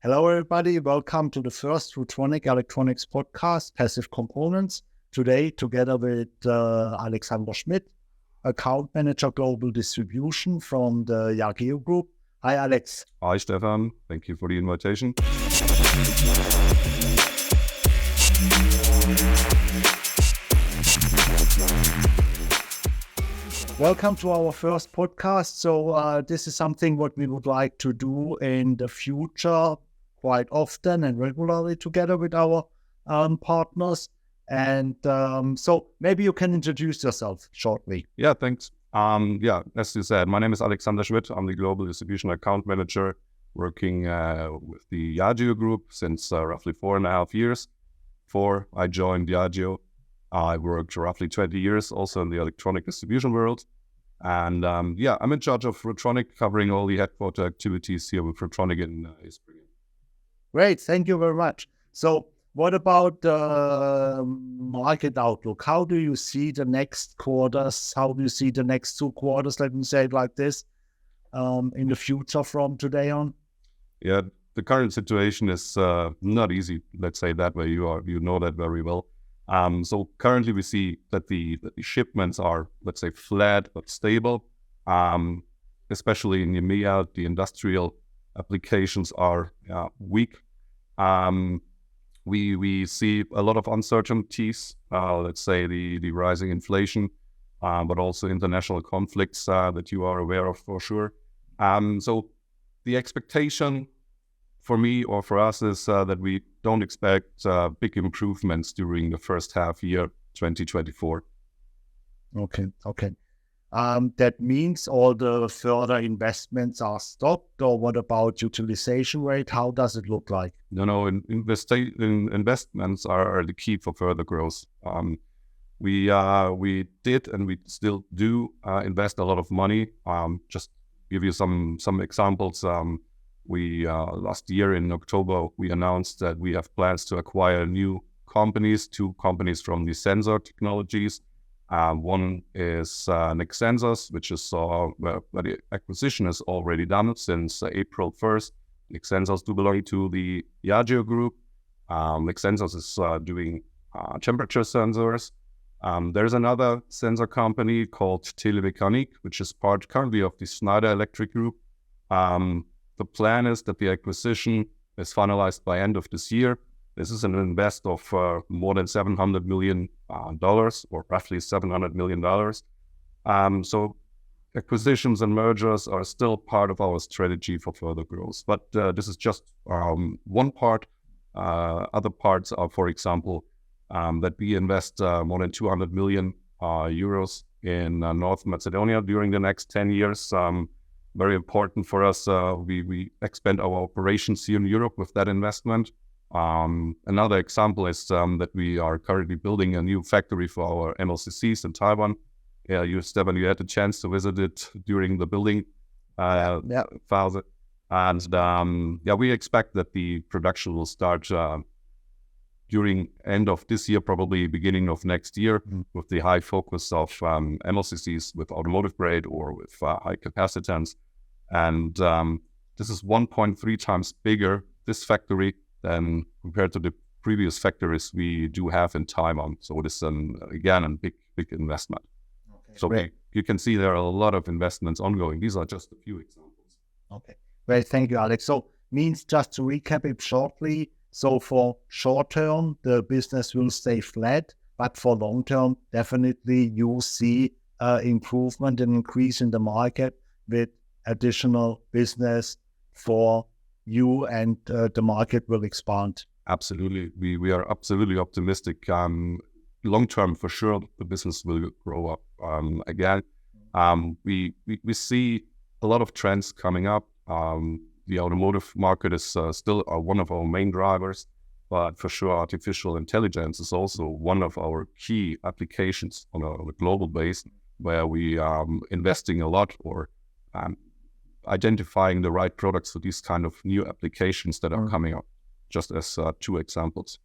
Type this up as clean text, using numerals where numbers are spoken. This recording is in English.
Hello, everybody. Welcome to the first Rutronik Electronics Podcast, Passive Components. Today, together with Alexander Schmidt, Account Manager Global Distribution from the Yageo Group. Hi, Alex. Hi, Stefan. Thank you for the invitation. Welcome to our first podcast. So this is something what we would like to do in the future quite often and regularly together with our partners. And so maybe you can introduce yourself shortly. Yeah, thanks. As you said, my name is Alexander Schmidt. I'm the Global Distribution Account Manager working with the Yageo Group since roughly 4.5 years. Before I joined Yageo, I worked roughly 20 years also in the electronic distribution world. And I'm in charge of Rutronik, covering all the headquarter activities here with Rutronik in Israel. Great, thank you very much. So what about the market outlook? How do you see the next quarters? How do you see the next 2 quarters, let me say it like this, in the future from today on? Yeah, the current situation is not easy, let's say that way. You know that very well. So currently we see that the shipments are, let's say, flat but stable. Especially in EMEA, the industrial applications are weak. We see a lot of uncertainties, let's say the rising inflation, but also international conflicts that you are aware of for sure. So the expectation for me or for us is that we don't expect big improvements during the first half year 2024. Okay. That means all the further investments are stopped, or what about utilization rate? How does it look like? No, investments are the key for further growth. We did and we still do invest a lot of money. Just give you some examples. We last year in October, we announced that we have plans to acquire two companies from the sensor technologies. One is Next Sensors, which is where the acquisition is already done since April 1st. Next Sensors do belong to the Yageo Group. Next Sensors is doing temperature sensors. There's another sensor company called Ruronik, which is part currently of the Schneider Electric Group. The plan is that the acquisition is finalized by end of this year. This is an invest of more than $700 million, or roughly $700 million. So acquisitions and mergers are still part of our strategy for further growth. But this is just one part. Other parts are, for example, that we invest more than 200 million euros in North Macedonia during the next 10 years. Very important for us. We expand our operations here in Europe with that investment. Another example is that we are currently building a new factory for our MLCCs in Taiwan. Stefan, you had the chance to visit it during the building phase. And we expect that the production will start during end of this year, probably beginning of next year, with the high focus of MLCCs with automotive grade or with high capacitance. And this is 1.3 times bigger, this factory, than compared to the previous factories we do have in Taiwan. So it is, again, a big investment. Okay, so you can see there are a lot of investments ongoing. These are just a few examples. Okay, great. Thank you, Alex. So means, just to recap it shortly, so for short term, the business will stay flat, but for long term, definitely you see improvement and increase in the market with additional business for you, and the market will expand. Absolutely. We are absolutely optimistic. Long term, for sure, the business will grow up again. We see a lot of trends coming up. The automotive market is still one of our main drivers, but for sure, artificial intelligence is also one of our key applications on a global base, where we are investing a lot or identifying the right products for these kind of new applications that are coming up, just as 2 examples.